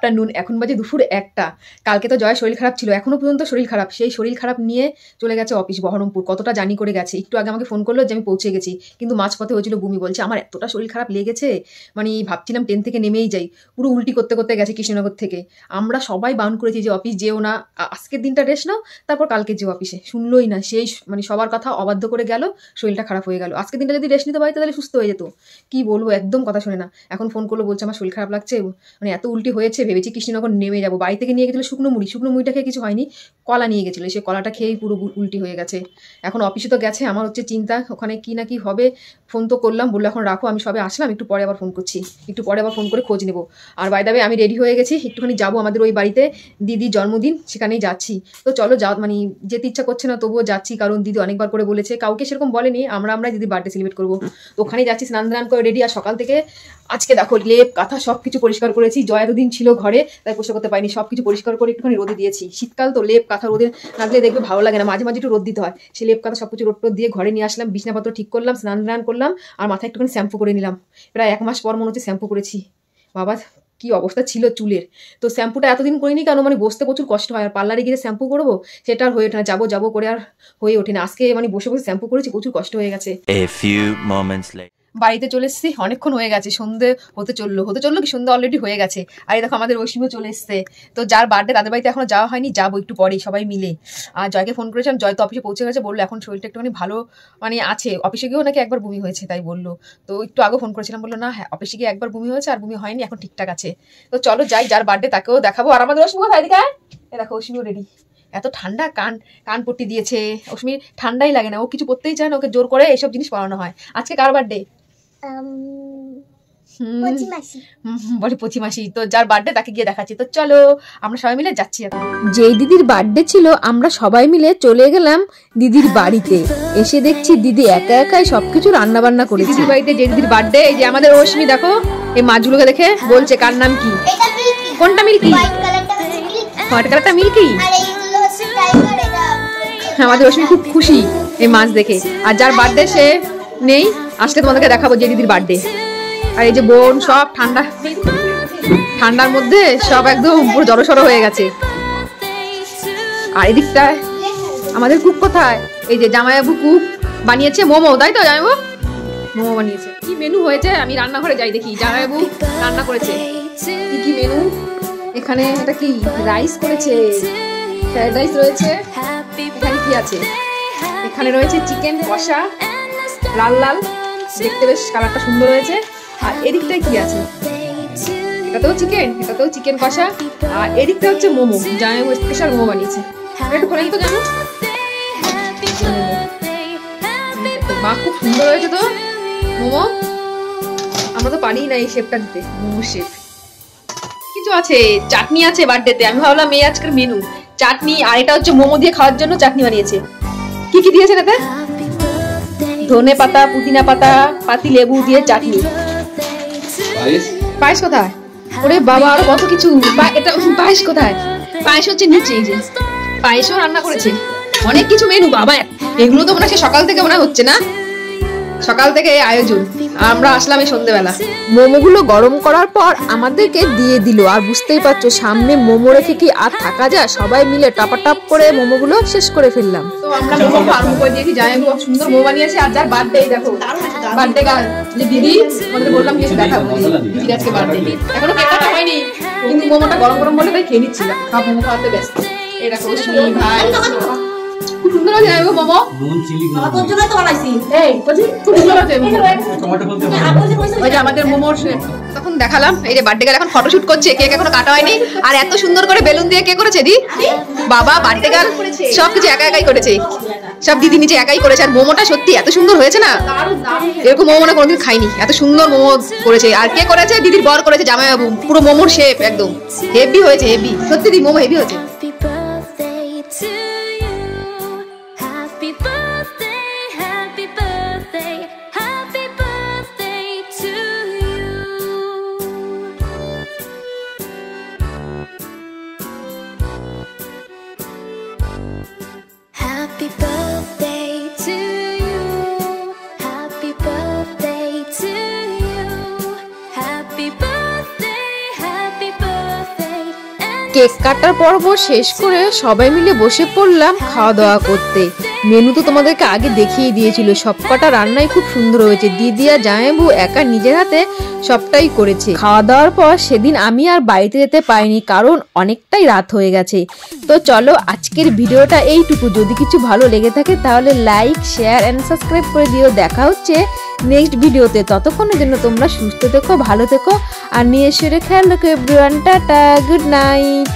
Afternoon, এখন বাজে দুপুর 1টা। কালকে তো জয়ের শরীর খারাপ ছিল, এখনো পর্যন্ত শরীর খারাপ। সেই শরীর খারাপ নিয়ে চলে গেছে অফিস বহরমপুর, কতটা জার্নি করে গেছে। একটু আগে আমাকে ফোন করলো যে আমি পৌঁছে গেছি, কিন্তু মাঝপথে হয়েছিল বমি। বলছে আমার এতটা শরীর খারাপ লেগেছে, মানে ভাবছিলাম ট্রেন থেকে নেমেই যাই। পুরো উল্টি করতে করতে গেছে কৃষ্ণনগর থেকে। আমরা সবাই বারণ করেছি যে অফিস যেও না, আজকের দিনটা রেস্ট নাও, তারপর কালকে যেও অফিসে। শুনলোই না, সেই মানে সবার কথা অবাধ্য করে গেল, শরীরটা খারাপ হয়ে গেল। আজকের দিনটা যদি রেস্ট নিতে পারি তাহলে সুস্থ হয়ে যেত। কি বলবো, একদম কথা শোনে না। এখন ফোন করলো, বলছে আমার শরীর খারাপ লাগছে, মানে এত উল্টি হয়েছে, ভেবেছি কৃষ্ণনগর নেমে যাবো। বাড়ি থেকে নিয়ে গেছিলো শুকনো মুড়িটা খেয়ে কিছু হয়নি, কলা নিয়ে গেছিলো, সেই কলাটা খেয়েই পুরো উল্টি হয়ে গেছে। এখন অফিসে তো গেছে, আমার হচ্ছে চিন্তা ওখানে কি না কি হবে। ফোন তো করলাম, বললো এখন রাখো, আমি সবে আসলাম, একটু পরে আবার ফোন করছি, একটু পরে আবার ফোন করে খোঁজ নেবো। আর বাই দ্য ওয়ে আমি রেডি হয়ে গেছি, একটুখানি যাবো আমাদের ওই বাড়িতে, দিদির জন্মদিন, সেখানেই যাচ্ছি। তো চলো যাও, মানে যেতে ইচ্ছা করছে না তবুও যাচ্ছি, কারণ দিদি অনেকবার করে বলেছে, কাউকে সেরকম বলেনি, আমরা দিদি বার্থডে সেলিব্রেট করবো। তো ওখানেই যাচ্ছি, স্নান করে রেডি। আর সকাল থেকে আজকে দেখো লেপ কাঁথা সব কিছু পরিষ্কার করেছি। জয় এতদিন ছিল ঘরে, তাই পরিষ্কার করতে পারিনি, সব কিছু পরিষ্কার করে একটুখানি রোদে দিয়েছি। শীতকাল তো লেপ কাঁথা রোদে না দিলে দেখবে ভালো লাগে না, মাঝে মাঝে একটু রোদ দিতে হয়। সেই লেপ কাঁথা সব কিছু রোদ দিয়ে ঘরে নিয়ে আসলাম, বিছনাপত্র ঠিক করলাম, স্নান করলাম, আর মাথায় একটুখানি শ্যাম্পু করে নিলাম। প্রায় 1 মাস পর মনে হচ্ছে শ্যাম্পু করেছি। বাবা কি অবস্থা ছিল চুলের। তো শ্যাম্পুটা এতদিন করিনি কেন, মানে বসতে প্রচুর কষ্ট হয়, আর পার্লারে গিয়ে শ্যাম্পু করবো সেটা আর হয়ে ওঠে না, যাবো করে আর হয়ে ওঠে না। আজকে মানে বসে শ্যাম্পু করেছি, প্রচুর কষ্ট হয়ে গেছে। বাড়িতে চলে এসেছি, অনেকক্ষণ হয়ে গেছে, সন্ধে হতে চললো কি সন্ধে অলরেডি হয়ে গেছে। আর এই দেখো আমাদের ঐশীও চলে এসছে। তো যার বার্থডে তাদের বাড়িতে এখনো যাওয়া হয়নি, যাবো একটু পরেই সবাই মিলে। আর জয়কে ফোন করেছিলাম, জয় তো অফিসে পৌঁছে গেছে, বললো এখন শরীরটা একটুখানি ভালো মানে আছে। অফিসে গিয়েও নাকি একবার বমি হয়েছে, তাই বললো। তো একটু আগে ফোন করেছিলাম, বললো না হ্যাঁ অফিসে গিয়ে একবার বমি হয়েছে, আর বমি হয়নি, এখন ঠিকঠাক আছে। তো চলো যাই, যার বার্থডে তাকেও দেখাবো। আর আমাদের ঐশী কোথায়, এদিকে এ দেখো ঐশীও রেডি। এত ঠান্ডা, কান পট্টি দিয়েছে। অশ্মির ঠান্ডাই লাগে না, ও কিছু পড়তেই চায় না, ওকে জোর করে এইসব জিনিস পড়ানো হয়। আজকে কার বার্থডে? বলে পচি মাসি। তো যার বার্থডে তাকে গিয়ে দেখাচ্ছি। তো চলো আমরা সবাই মিলে যাচ্ছি। এখন যেই দিদির বার্থডে ছিল, আমরা সবাই মিলে চলে গেলাম দিদির বাড়িতে। এসে দেখছি দিদি একা একাই সবকিছু রান্না বান্না করেছে। দিদির বাড়িতে যে দিদির বার্থডে, এই যে আমাদের অশ্মি দেখো, এই মাছগুলোকে দেখে বলছে কার নাম কি। কোনটা মিল্কি? হোয়াইট কালারটা মিল্কি। আমাদের অশ্মি খুব খুশি এই মাছ দেখে। আর যার বার্থডে সে নেই, আজকে তোমাদেরকে দেখাবো যে দিদির বার্থডে। আর এই যে বোন সব ঠান্ডার মধ্যে সব একদম পুরো জড়সড় হয়ে গেছে। আর এদিকটায় আমাদের কুক কোথায়? এই যে জামাইবাবু কুক বানিয়েছে মোমো, তাই তো জামাইবাবু মোমো বানিয়েছে। কি মেনু হয়েছে আমি রান্নাঘরে যাই দেখি, জামাইবাবু রান্না করেছে কি মেনু। এখানে এটা কি রাইস করেছে, ফ্রাইড রাইস রয়েছে। এখানে কি আছে? এখানে রয়েছে চিকেন কষা, লাল লাল, দেখতে বেশ কালারটা সুন্দর হয়েছে। আর এদিকটায় কি আছে? এটাতেও চিকেন কষা। আর এদিকটা হচ্ছে মোমো, জামাইবাবু স্পেশাল মোমো বানিয়েছে। একটু করে তো জানো, মা খুব সুন্দর হয়েছে তো মোমো। আমরা তো পারি না এই শেপটা দিতে, মোমো শেপ। কিছু আছে, চাটনি আছে বার্থডেতে। আমি ভাবলাম এই আজকের মেনু চাটনি, আর এটা হচ্ছে মোমো দিয়ে খাওয়ার জন্য চাটনি বানিয়েছে। কি কি দিয়েছে এটাতে? ধনে পাতা, পুদিনা পাতা, পাতি লেবু দিয়ে চাটনি। পায়েস কোথায়? ওরে বাবা, আরো কত কিছু। এটা পায়েস কোথায়? পায়েস হচ্ছে নিচে, এই যে পায়েসও রান্না করেছে। অনেক কিছু মেনু বাবা, এগুলো তো মনে হয় সকাল থেকে মনে হচ্ছে না, সকাল থেকে এই আয়োজন। আমরা আসলাম এই সন্ধ্যেবেলা। মোমোগুলো গরম করার পর আমাদেরকে দিয়ে দিল। আর বুঝতেই পারছো সামনে মোমো রেখে কি আর থাকা যায়, সবাই মিলে টাপাটাপ করে মোমোগুলো শেষ করে ফেললাম। তো আমরা মোমো আরম্ভ করে দিয়েছি, জামাইবাবু খুব সুন্দর মোমো বানিয়েছে। আর যার বার্থডে দেখো, বার্থডে গার্ল যে দিদি, আমাদের বললাম কি দেখাবো দিদির আজকে বার্থডে। এখনো কেক কাটা হয়নি, কিন্তু মোমোটা গরম বলে তাই খেয়ে নিচ্ছিলাম। সব মোমো খাওয়াতে ব্যস্ত। এই দেখো ভাই খুব সুন্দর হয়েছে মোমো, তোর জন্যই তো বানাইছি। এই খুব সুন্দর হয়েছে ওই যে আমাদের মোমোর। তখন দেখালাম এই যে বার্থডে গার্ল এখন ফটোশুট করছে, কেক এখনো কাটা হয়নি। আর এত সুন্দর করে বেলুন দিয়ে কে করেছে দি বাবা, বার্থডে গার্ল সবকিছু একাই করেছে, সব দিদি নিচে একাই করেছে। আর মোমোটা সত্যি এত সুন্দর হয়েছে না, এরকম মোমো না কোনোদিন খাইনি, এত সুন্দর মোমো করেছে। আর কে করেছে? দিদির বর করেছে, জামাইবাবু। পুরো মোমোর শেপ একদম হেভি হয়েছে, হেভি সত্যি দি মোমো হেভি হয়েছে। Happy birthday কেক কাটার পর্ব শেষ করে সবাই মিলে বসে পড়লাম খাওয়া দাওয়া করতে। মেনু তো তোমাদেরকে আগে দেখিয়ে দিয়েছিল, সবকটা রান্নাই খুব সুন্দর হয়েছে। দিদি আর জামাইবাবু একা নিজের হাতে সবটাই করেছে। খাওয়া দাওয়ার পর সেদিন আমি আর বাড়িতে যেতে পারিনি, কারণ অনেকটাই রাত হয়ে গেছে। তো চলো আজকের ভিডিওটা এইটুকু। যদি কিছু ভালো লেগে থাকে তাহলে লাইক, শেয়ার এন্ড সাবস্ক্রাইব করে দিও। দেখা হচ্ছে নেক্সট ভিডিওতে। ততক্ষণের জন্য তোমরা সুস্থ থেকো, ভালো থেকো আর নিজের শরীরে খেয়াল রাখো এভরিওয়ান। Tata, good night.